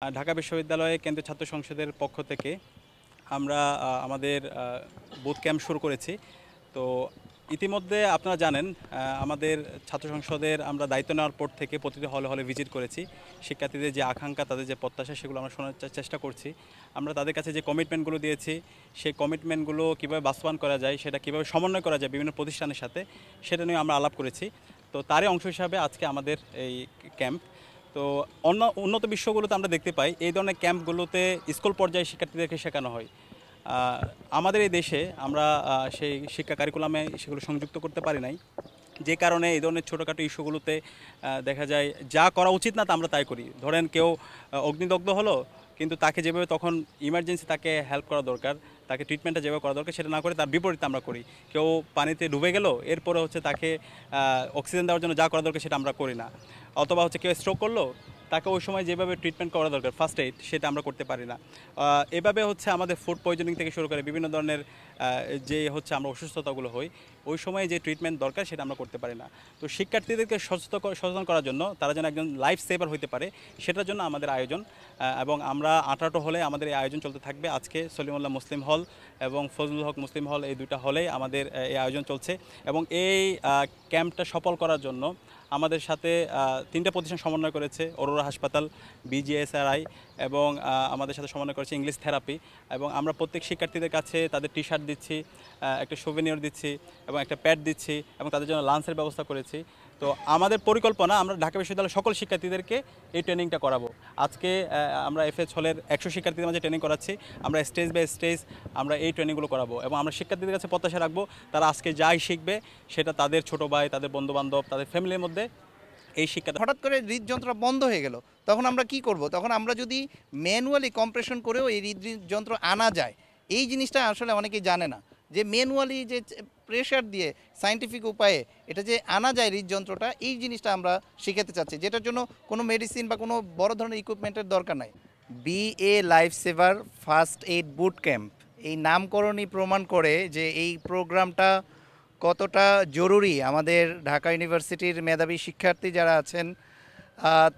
ঢাকা বিশ্ববিদ্যালয়ে কেন্দ্রীয় ছাত্র সংসদের পক্ষ থেকে আমরা আমাদের বুথ ক্যাম্প শুরু করেছি। তো ইতিমধ্যে আপনারা জানেন আমাদের ছাত্র সংসদের আমরা দায়িত্ব নেওয়ার পর থেকে প্রতিটি হলে হলে ভিজিট করেছি। শিক্ষার্থীদের যে আকাঙ্ক্ষা, তাদের যে প্রত্যাশা, সেগুলো আমরা শোনার চেষ্টা করছি। আমরা তাদের কাছে যে কমিটমেন্টগুলো দিয়েছি, সেই কমিটমেন্টগুলো কীভাবে বাস্তবায়ন করা যায়, সেটা কীভাবে সমন্বয় করা যায় বিভিন্ন প্রতিষ্ঠানের সাথে, সেটা নিয়ে আমরা আলাপ করেছি। তো তারই অংশ হিসাবে আজকে আমাদের এই ক্যাম্প। তো উন্নত বিশ্বগুলোতে আমরা দেখতে পাই এই ধরনের ক্যাম্পগুলোতে স্কুল পর্যায়ে শিক্ষার্থীদেরকে শেখানো হয়। আমাদের এই দেশে আমরা সেই শিক্ষা কারিকুলামে সেগুলো সংযুক্ত করতে পারি নাই, যে কারণে এই ধরনের ছোটোখাটো ইস্যুগুলোতে দেখা যায় যা করা উচিত না তা আমরা তাই করি। ধরেন কেউ অগ্নিদগ্ধ হলো, কিন্তু তাকে যেভাবে তখন ইমার্জেন্সি তাকে হেল্প করা দরকার, তাকে ট্রিটমেন্টটা যেভাবে করা দরকার সেটা না করে তার বিপরীতে আমরা করি। কেউ পানিতে ডুবে গেল, এরপরে হচ্ছে তাকে অক্সিজেন দেওয়ার জন্য যা করা দরকার সেটা আমরা করি না। অথবা হচ্ছে কেউ স্ট্রোক করলো, তাকে ওই সময় যেভাবে ট্রিটমেন্ট করা দরকার, ফার্স্ট এইড, সেটা আমরা করতে পারি না। এভাবে হচ্ছে আমাদের ফুড পয়জনিং থেকে শুরু করে বিভিন্ন ধরনের যে হচ্ছে আমরা অসুস্থতাগুলো হই, ওই সময়ে যে ট্রিটমেন্ট দরকার সেটা আমরা করতে পারি না। তো শিক্ষার্থীদেরকে সচেতন করার জন্য, তারা যেন একজন লাইফ সেভার হতে পারে, সেটার জন্য আমাদের আয়োজন। এবং আমরা 18টা হলে আমাদের এই আয়োজন চলতে থাকবে। আজকে সলিমুল্লাহ মুসলিম হল এবং ফজলুল হক মুসলিম হল, এই দুইটা হলেই আমাদের এই আয়োজন চলছে। এবং এই ক্যাম্পটা সফল করার জন্য আমাদের সাথে 3টে প্রতিষ্ঠান সমন্বয় করেছে: অরোরা হাসপাতাল, বিজিএসআরআই এবং আমাদের সাথে সমন্বয় করেছে ইংলিশ থেরাপি। এবং আমরা প্রত্যেক শিক্ষার্থীদের কাছে তাদের টি শার্ট দিচ্ছি, একটা সুভেনিয়র দিচ্ছি এবং একটা প্যাড দিচ্ছি, এবং তাদের জন্য লাঞ্চের ব্যবস্থা করেছি। তো আমাদের পরিকল্পনা, আমরা ঢাকা বিশ্ববিদ্যালয়ের সকল শিক্ষার্থীদেরকে এই ট্রেনিংটা করাবো। আজকে আমরা এফএচ হলের 100 শিক্ষার্থীদের মাঝে ট্রেনিং করাচ্ছি। আমরা স্টেজ বাই স্টেজ আমরা এই ট্রেনিংগুলো করাবো, এবং আমরা শিক্ষার্থীদের কাছে প্রত্যাশা রাখবো তারা আজকে যাই শিখবে সেটা তাদের ছোটো ভাই, তাদের বন্ধুবান্ধব, তাদের ফ্যামিলির মধ্যে এই শিক্ষাটা। হঠাৎ করে হৃদযন্ত্র বন্ধ হয়ে গেল, তখন আমরা কি করব? তখন আমরা যদি ম্যানুয়ালি কম্প্রেশন করেও এই হৃদযন্ত্র আনা যায়, এই জিনিসটা আসলে অনেকেই জানে না, যে ম্যানুয়ালি যে প্রেশার দিয়ে সায়েন্টিফিক উপায়ে এটা যে আনা যায় হৃদযন্ত্রটা, এই জিনিসটা আমরা শিখাতে চাচ্ছি, যেটার জন্য কোনো মেডিসিন বা কোনো বড় ধরনের ইকুইপমেন্টের দরকার নাই। BA life saver first aid boot camp, এই নামকরণই প্রমাণ করে যে এই প্রোগ্রামটা কতটা জরুরি। আমাদের ঢাকা ইউনিভার্সিটির মেধাবী শিক্ষার্থী যারা আছেন,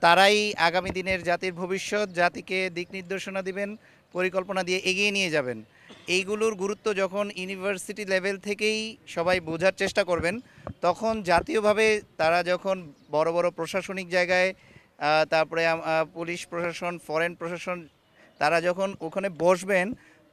তারাই আগামী দিনের জাতির ভবিষ্যৎ, জাতিকে দিক নির্দেশনা দিবেন, পরিকল্পনা দিয়ে এগিয়ে নিয়ে যাবেন। এইগুলোর গুরুত্ব যখন ইউনিভার্সিটি লেভেল থেকেই সবাই বোঝার চেষ্টা করবেন, তখন জাতীয়ভাবে তারা যখন বড় বড় প্রশাসনিক জায়গায়, তারপরে পুলিশ প্রশাসন, ফরেন প্রশাসন, তারা যখন ওখানে বসবেন,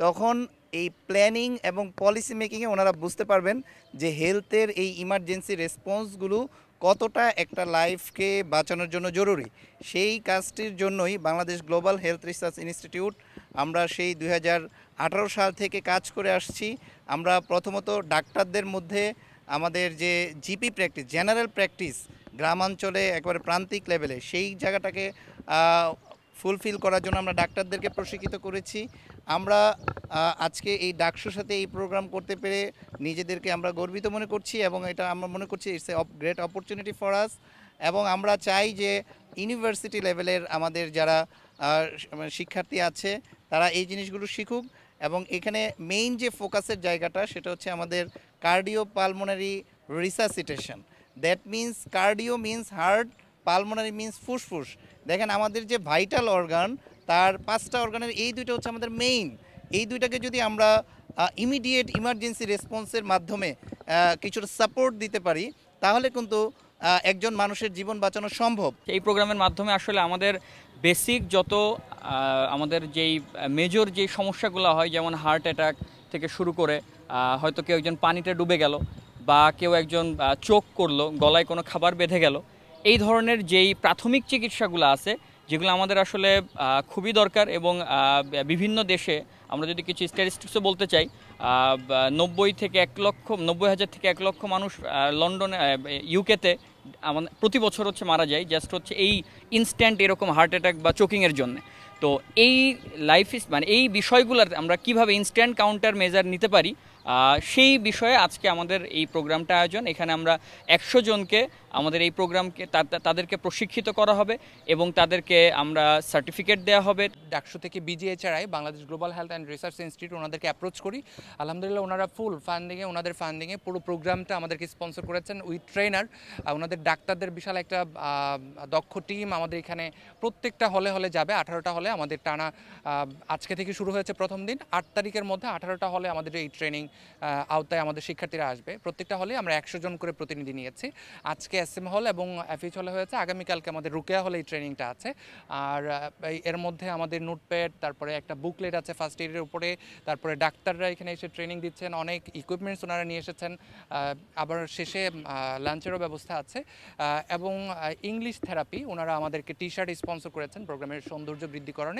তখন এই প্ল্যানিং এবং পলিসি মেকিংয়ে ওনারা বুঝতে পারবেন যে হেলথের এই ইমার্জেন্সি রেসপন্সগুলো কতটা একটা লাইফকে বাঁচানোর জন্য জরুরি। সেই কাজটির জন্যই Bangladesh global health research institute, আমরা সেই 2018 সাল থেকে কাজ করে আসছি। আমরা প্রথমত ডাক্তারদের মধ্যে আমাদের যে জিপি প্র্যাকটিস, জেনারেল প্র্যাকটিস, গ্রামাঞ্চলে একবারে প্রান্তিক লেভেলে, সেই জায়গাটাকে ফুলফিল করার জন্য আমরা ডাক্তারদেরকে প্রশিক্ষিত করেছি। আমরা আজকে এই ডাকসুর সাথে এই প্রোগ্রাম করতে পেরে নিজেদেরকে আমরা গর্বিত মনে করছি, এবং এটা আমরা মনে করছি it's a great opportunity for us. এবং আমরা চাই যে ইউনিভার্সিটি লেভেলের আমাদের যারা শিক্ষার্থী আছে, তারা এই জিনিসগুলো শিখুক। এবং এখানে মেইন যে ফোকাসের জায়গাটা, সেটা হচ্ছে আমাদের cardio pulmonary resuscitation. That means cardio means heart, pulmonary means ফুসফুস। দেখেন আমাদের যে ভাইটাল অর্গান, তার 5টা অর্গানের এই দুইটা হচ্ছে আমাদের মেইন। এই দুইটাকে যদি আমরা ইমিডিয়েট ইমার্জেন্সি রেসপন্সের মাধ্যমে কিছুটা সাপোর্ট দিতে পারি, তাহলে কিন্তু একজন মানুষের জীবন বাঁচানো সম্ভব। এই প্রোগ্রামের মাধ্যমে আসলে আমাদের বেসিক যত আমাদের যেই মেজর যেই সমস্যাগুলো হয়, যেমন হার্ট অ্যাটাক থেকে শুরু করে হয়তো কেউ একজন পানিতে ডুবে গেল, বা কেউ একজন চোখ করলো, গলায় কোনো খাবার বেঁধে গেল, এই ধরনের যেই প্রাথমিক চিকিৎসাগুলো আছে, যেগুলো আমাদের আসলে খুবই দরকার। এবং বিভিন্ন দেশে আমরা যদি কিছু স্ট্যাটিস্টিক্সও বলতে চাই, 90,000 থেকে 1 লক্ষ মানুষ লন্ডনে, ইউকেতে প্রতি বছর হচ্ছে মারা যায়, জাস্ট হচ্ছে এই ইনস্ট্যান্ট এরকম হার্ট অ্যাটাক বা চোকিংয়ের জন্য। তো এই এই বিষয়গুলোর আমরা কিভাবে ইনস্ট্যান্ট কাউন্টার মেজার নিতে পারি, সেই বিষয়ে আজকে আমাদের এই প্রোগ্রামটা আয়োজন। এখানে আমরা 100 জনকে আমাদের এই প্রোগ্রামকে তাদেরকে প্রশিক্ষিত করা হবে এবং তাদেরকে আমরা সার্টিফিকেট দেওয়া হবে। ডাকসু থেকে BGHRI Bangladesh global health and research institute ওনাদেরকে অ্যাপ্রোচ করি। আলহামদুলিল্লাহ ওনারা ফুল ফান্ডিংয়ে, ওনাদের ফান্ডিংয়ে পুরো প্রোগ্রামটা আমাদেরকে স্পন্সর করেছেন উইথ ট্রেনার। ওনাদের ডাক্তারদের বিশাল একটা দক্ষ টিম আমাদের এখানে প্রত্যেকটা হলে হলে যাবে। 18টা হলে আমাদের টানা আজকে থেকে শুরু হয়েছে প্রথম দিন, 8 তারিখের মধ্যে 18টা হলে আমাদের এই ট্রেনিং আওতায় আমাদের শিক্ষার্থীরা আসবে। প্রত্যেকটা হলে আমরা 100 জন করে প্রতিনিধি নিয়েছি। আজকে এসএম হল এবং এফএইচ হলে হয়েছে, আগামীকালকে আমাদের রুকেয়া হলে এই ট্রেনিংটা আছে। আর এর মধ্যে আমাদের নোটপ্যাড, তারপরে একটা বুকলেট আছে ফার্স্ট এইডের উপরে, তারপরে ডাক্তাররা এখানে এসে ট্রেনিং দিচ্ছেন, অনেক ইকুইপমেন্টস ওনারা নিয়ে এসেছেন। আবার শেষে লাঞ্চেরও ব্যবস্থা আছে এবং ইংলিশ থেরাপি ওনারা আমাদেরকে টি শার্ট স্পন্সর করেছেন প্রোগ্রামের সৌন্দর্য বৃদ্ধিকরণে।